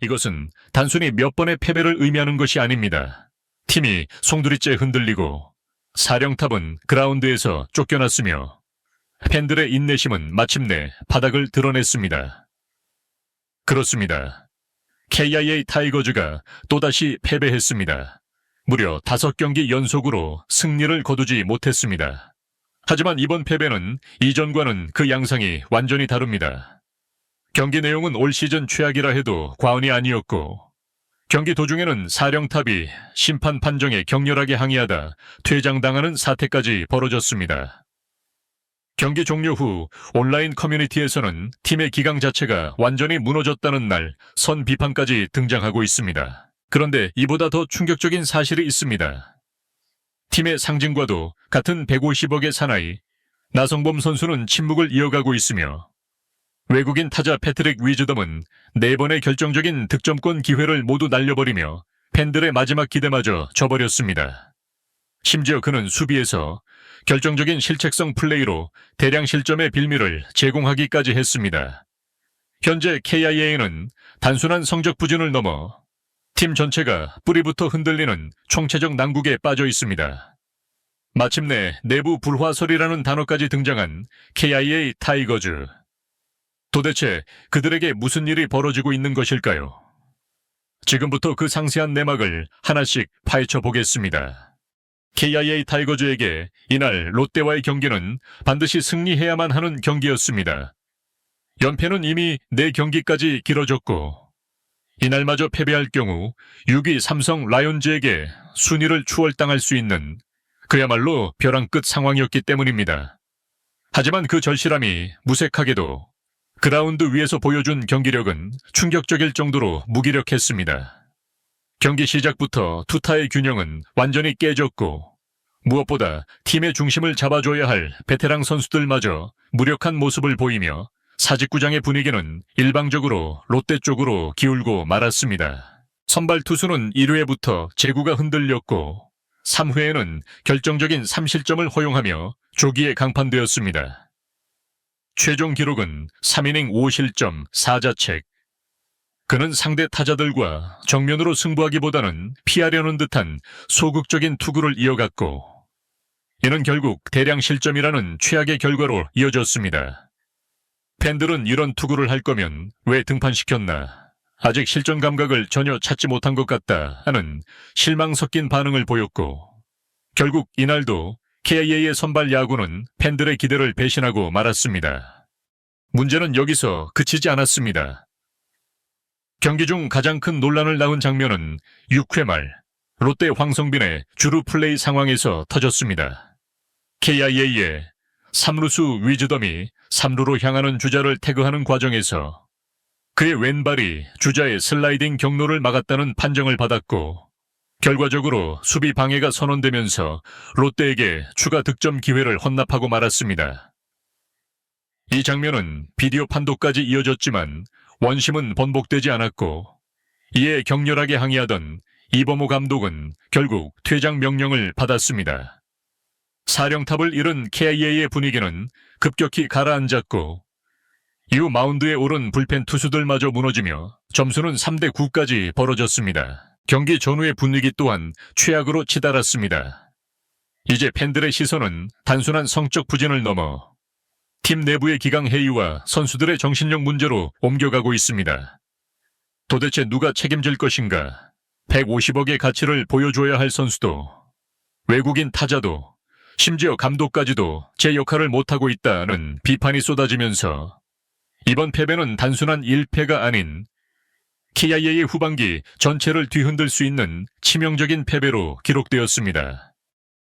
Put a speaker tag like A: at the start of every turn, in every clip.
A: 이것은 단순히 몇 번의 패배를 의미하는 것이 아닙니다. 팀이 송두리째 흔들리고 사령탑은 그라운드에서 쫓겨났으며 팬들의 인내심은 마침내 바닥을 드러냈습니다. 그렇습니다. KIA 타이거즈가 또다시 패배했습니다. 무려 5경기 연속으로 승리를 거두지 못했습니다. 하지만 이번 패배는 이전과는 그 양상이 완전히 다릅니다. 경기 내용은 올 시즌 최악이라 해도 과언이 아니었고, 경기 도중에는 사령탑이 심판 판정에 격렬하게 항의하다 퇴장당하는 사태까지 벌어졌습니다. 경기 종료 후 온라인 커뮤니티에서는 팀의 기강 자체가 완전히 무너졌다는 날 선 비판까지 등장하고 있습니다. 그런데 이보다 더 충격적인 사실이 있습니다. 팀의 상징과도 같은 150억의 사나이 나성범 선수는 침묵을 이어가고 있으며, 외국인 타자 패트릭 위즈덤은 4번의 결정적인 득점권 기회를 모두 날려버리며 팬들의 마지막 기대마저 저버렸습니다. 심지어 그는 수비에서 결정적인 실책성 플레이로 대량 실점의 빌미를 제공하기까지 했습니다. 현재 KIA는 단순한 성적 부진을 넘어 팀 전체가 뿌리부터 흔들리는 총체적 난국에 빠져 있습니다. 마침내 내부 불화설이라는 단어까지 등장한 KIA 타이거즈. 도대체 그들에게 무슨 일이 벌어지고 있는 것일까요? 지금부터 그 상세한 내막을 하나씩 파헤쳐 보겠습니다. KIA 타이거즈에게 이날 롯데와의 경기는 반드시 승리해야만 하는 경기였습니다. 연패는 이미 4경기까지 길어졌고, 이날마저 패배할 경우 6위 삼성 라이온즈에게 순위를 추월당할 수 있는 그야말로 벼랑 끝 상황이었기 때문입니다. 하지만 그 절실함이 무색하게도 그라운드 위에서 보여준 경기력은 충격적일 정도로 무기력했습니다. 경기 시작부터 투타의 균형은 완전히 깨졌고, 무엇보다 팀의 중심을 잡아줘야 할 베테랑 선수들마저 무력한 모습을 보이며 사직구장의 분위기는 일방적으로 롯데 쪽으로 기울고 말았습니다. 선발 투수는 1회부터 제구가 흔들렸고 3회에는 결정적인 3실점을 허용하며 조기에 강판되었습니다. 최종 기록은 3이닝 5실점 4자책. 그는 상대 타자들과 정면으로 승부하기보다는 피하려는 듯한 소극적인 투구를 이어갔고, 이는 결국 대량 실점이라는 최악의 결과로 이어졌습니다. 팬들은 이런 투구를 할 거면 왜 등판시켰나, 아직 실전 감각을 전혀 찾지 못한 것 같다 하는 실망 섞인 반응을 보였고, 결국 이날도 KIA의 선발 야구는 팬들의 기대를 배신하고 말았습니다. 문제는 여기서 그치지 않았습니다. 경기 중 가장 큰 논란을 낳은 장면은 6회 말 롯데 황성빈의 주루 플레이 상황에서 터졌습니다. KIA의 3루수 위즈덤이 3루로 향하는 주자를 태그하는 과정에서 그의 왼발이 주자의 슬라이딩 경로를 막았다는 판정을 받았고, 결과적으로 수비 방해가 선언되면서 롯데에게 추가 득점 기회를 헌납하고 말았습니다. 이 장면은 비디오 판도까지 이어졌지만 원심은 번복되지 않았고, 이에 격렬하게 항의하던 이범호 감독은 결국 퇴장 명령을 받았습니다. 사령탑을 잃은 KIA의 분위기는 급격히 가라앉았고, 이후 마운드에 오른 불펜 투수들마저 무너지며 점수는 3대9까지 벌어졌습니다. 경기 전후의 분위기 또한 최악으로 치달았습니다. 이제 팬들의 시선은 단순한 성적 부진을 넘어 팀 내부의 기강 해이와 선수들의 정신력 문제로 옮겨가고 있습니다. 도대체 누가 책임질 것인가? 150억의 가치를 보여줘야 할 선수도, 외국인 타자도, 심지어 감독까지도 제 역할을 못하고 있다는 비판이 쏟아지면서 이번 패배는 단순한 1패가 아닌 KIA의 후반기 전체를 뒤흔들 수 있는 치명적인 패배로 기록되었습니다.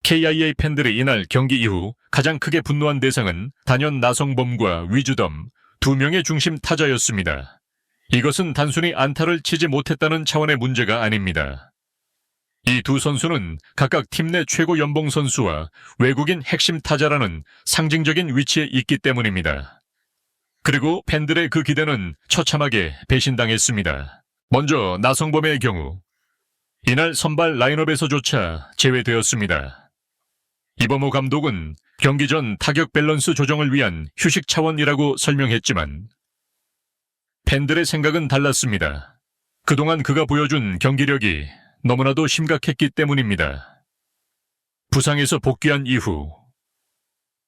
A: KIA 팬들이 이날 경기 이후 가장 크게 분노한 대상은 단연 나성범과 위즈덤 2명의 중심 타자였습니다. 이것은 단순히 안타를 치지 못했다는 차원의 문제가 아닙니다. 이 두 선수는 각각 팀 내 최고 연봉 선수와 외국인 핵심 타자라는 상징적인 위치에 있기 때문입니다. 그리고 팬들의 그 기대는 처참하게 배신당했습니다. 먼저 나성범의 경우 이날 선발 라인업에서조차 제외되었습니다. 이범호 감독은 경기 전 타격 밸런스 조정을 위한 휴식 차원이라고 설명했지만 팬들의 생각은 달랐습니다. 그동안 그가 보여준 경기력이 너무나도 심각했기 때문입니다. 부상에서 복귀한 이후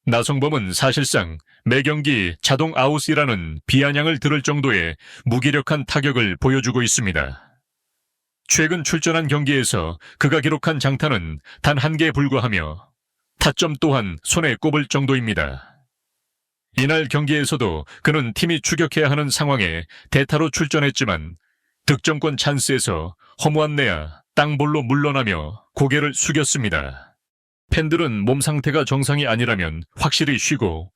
A: 나성범은 사실상 매 경기 자동 아웃이라는 비아냥을 들을 정도의 무기력한 타격을 보여주고 있습니다. 최근 출전한 경기에서 그가 기록한 장타는 단 1개에 불과하며 타점 또한 손에 꼽을 정도입니다. 이날 경기에서도 그는 팀이 추격해야 하는 상황에 대타로 출전했지만 득점권 찬스에서 허무한 내야 땅볼로 물러나며 고개를 숙였습니다. 팬들은 몸 상태가 정상이 아니라면 확실히 쉬고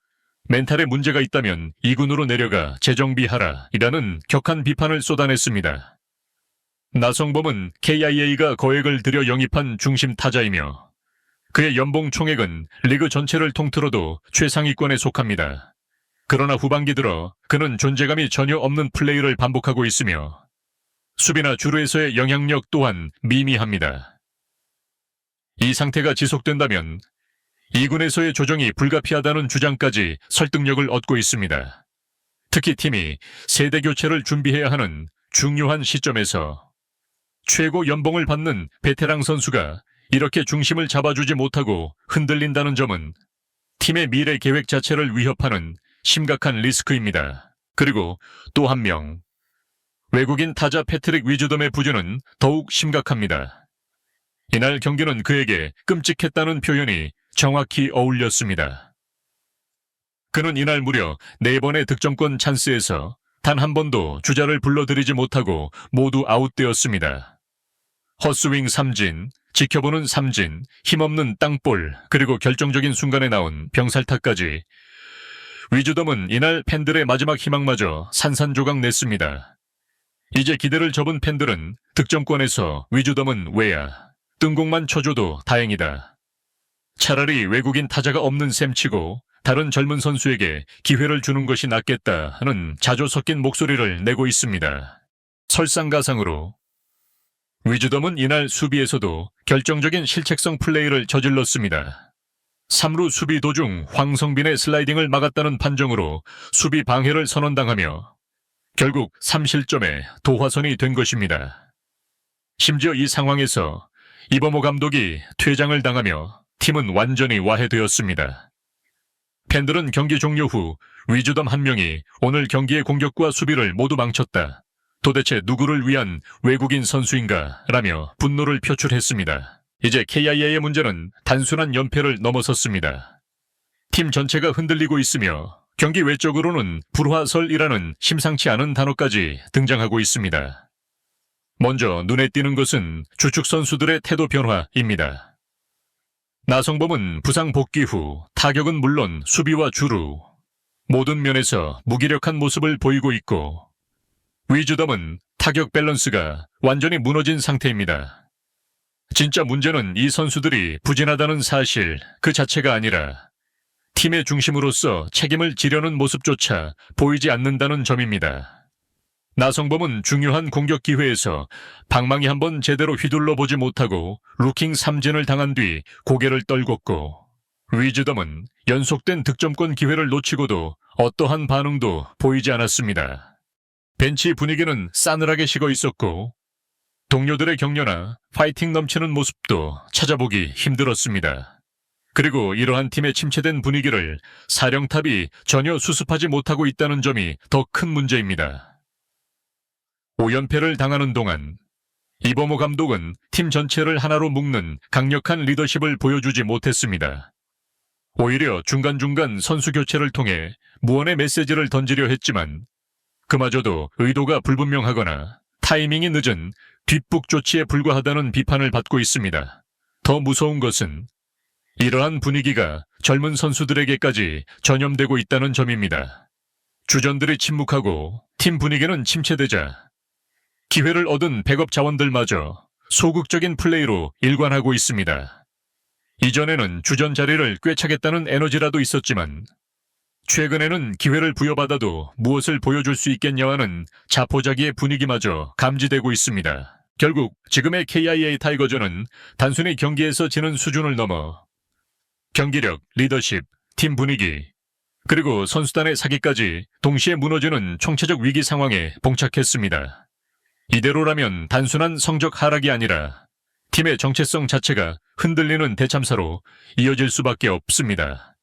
A: 멘탈에 문제가 있다면 2군으로 내려가 재정비하라 이라는 격한 비판을 쏟아냈습니다. 나성범은 KIA가 거액을 들여 영입한 중심 타자이며 그의 연봉 총액은 리그 전체를 통틀어도 최상위권에 속합니다. 그러나 후반기 들어 그는 존재감이 전혀 없는 플레이를 반복하고 있으며 수비나 주루에서의 영향력 또한 미미합니다. 이 상태가 지속된다면 2군에서의 조정이 불가피하다는 주장까지 설득력을 얻고 있습니다. 특히 팀이 세대 교체를 준비해야 하는 중요한 시점에서 최고 연봉을 받는 베테랑 선수가 이렇게 중심을 잡아주지 못하고 흔들린다는 점은 팀의 미래 계획 자체를 위협하는 심각한 리스크입니다. 그리고 또 한 명, 외국인 타자 패트릭 위즈덤의 부진은 더욱 심각합니다. 이날 경기는 그에게 끔찍했다는 표현이 정확히 어울렸습니다. 그는 이날 무려 4번의 득점권 찬스에서 단 한 번도 주자를 불러들이지 못하고 모두 아웃되었습니다. 헛스윙 삼진, 지켜보는 삼진, 힘없는 땅볼, 그리고 결정적인 순간에 나온 병살타까지 위즈덤은 이날 팬들의 마지막 희망마저 산산조각 냈습니다. 이제 기대를 접은 팬들은 득점권에서 위즈덤은 왜야, 뜬공만 쳐줘도 다행이다. 차라리 외국인 타자가 없는 셈치고 다른 젊은 선수에게 기회를 주는 것이 낫겠다 하는 자조 섞인 목소리를 내고 있습니다. 설상가상으로 위즈덤은 이날 수비에서도 결정적인 실책성 플레이를 저질렀습니다. 3루 수비 도중 황성빈의 슬라이딩을 막았다는 판정으로 수비 방해를 선언당하며 결국 3실점에 도화선이 된 것입니다. 심지어 이 상황에서 이범호 감독이 퇴장을 당하며 팀은 완전히 와해되었습니다. 팬들은 경기 종료 후 위즈덤 한 명이 오늘 경기의 공격과 수비를 모두 망쳤다. 도대체 누구를 위한 외국인 선수인가? 라며 분노를 표출했습니다. 이제 KIA의 문제는 단순한 연패를 넘어섰습니다. 팀 전체가 흔들리고 있으며 경기 외적으로는 불화설이라는 심상치 않은 단어까지 등장하고 있습니다. 먼저 눈에 띄는 것은 주축 선수들의 태도 변화입니다. 나성범은 부상 복귀 후 타격은 물론 수비와 주루, 모든 면에서 무기력한 모습을 보이고 있고 위즈덤은 타격 밸런스가 완전히 무너진 상태입니다. 진짜 문제는 이 선수들이 부진하다는 사실 그 자체가 아니라 팀의 중심으로서 책임을 지려는 모습조차 보이지 않는다는 점입니다. 나성범은 중요한 공격 기회에서 방망이 한번 제대로 휘둘러 보지 못하고 루킹 삼진을 당한 뒤 고개를 떨궜고 위즈덤은 연속된 득점권 기회를 놓치고도 어떠한 반응도 보이지 않았습니다. 벤치 분위기는 싸늘하게 식어 있었고 동료들의 격려나 파이팅 넘치는 모습도 찾아보기 힘들었습니다. 그리고 이러한 팀의 침체된 분위기를 사령탑이 전혀 수습하지 못하고 있다는 점이 더 큰 문제입니다. 5연패를 당하는 동안 이범호 감독은 팀 전체를 하나로 묶는 강력한 리더십을 보여주지 못했습니다. 오히려 중간중간 선수 교체를 통해 무언의 메시지를 던지려 했지만 그마저도 의도가 불분명하거나 타이밍이 늦은 뒷북 조치에 불과하다는 비판을 받고 있습니다. 더 무서운 것은 이러한 분위기가 젊은 선수들에게까지 전염되고 있다는 점입니다. 주전들이 침묵하고 팀 분위기는 침체되자 기회를 얻은 백업 자원들마저 소극적인 플레이로 일관하고 있습니다. 이전에는 주전 자리를 꿰차겠다는 에너지라도 있었지만 최근에는 기회를 부여받아도 무엇을 보여줄 수 있겠냐와는 자포자기의 분위기마저 감지되고 있습니다. 결국 지금의 KIA 타이거즈는 단순히 경기에서 지는 수준을 넘어 경기력, 리더십, 팀 분위기, 그리고 선수단의 사기까지 동시에 무너지는 총체적 위기 상황에 봉착했습니다. 이대로라면 단순한 성적 하락이 아니라 팀의 정체성 자체가 흔들리는 대참사로 이어질 수밖에 없습니다.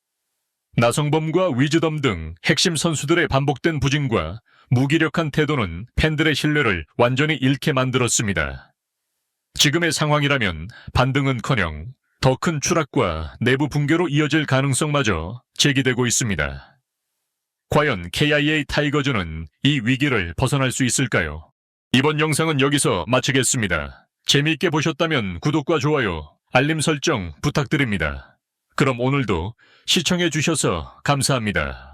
A: 나성범과 위즈덤 등 핵심 선수들의 반복된 부진과 무기력한 태도는 팬들의 신뢰를 완전히 잃게 만들었습니다. 지금의 상황이라면 반등은커녕 더 큰 추락과 내부 붕괴로 이어질 가능성마저 제기되고 있습니다. 과연 KIA 타이거즈는 이 위기를 벗어날 수 있을까요? 이번 영상은 여기서 마치겠습니다. 재미있게 보셨다면 구독과 좋아요, 알림 설정 부탁드립니다. 그럼 오늘도 시청해 주셔서 감사합니다.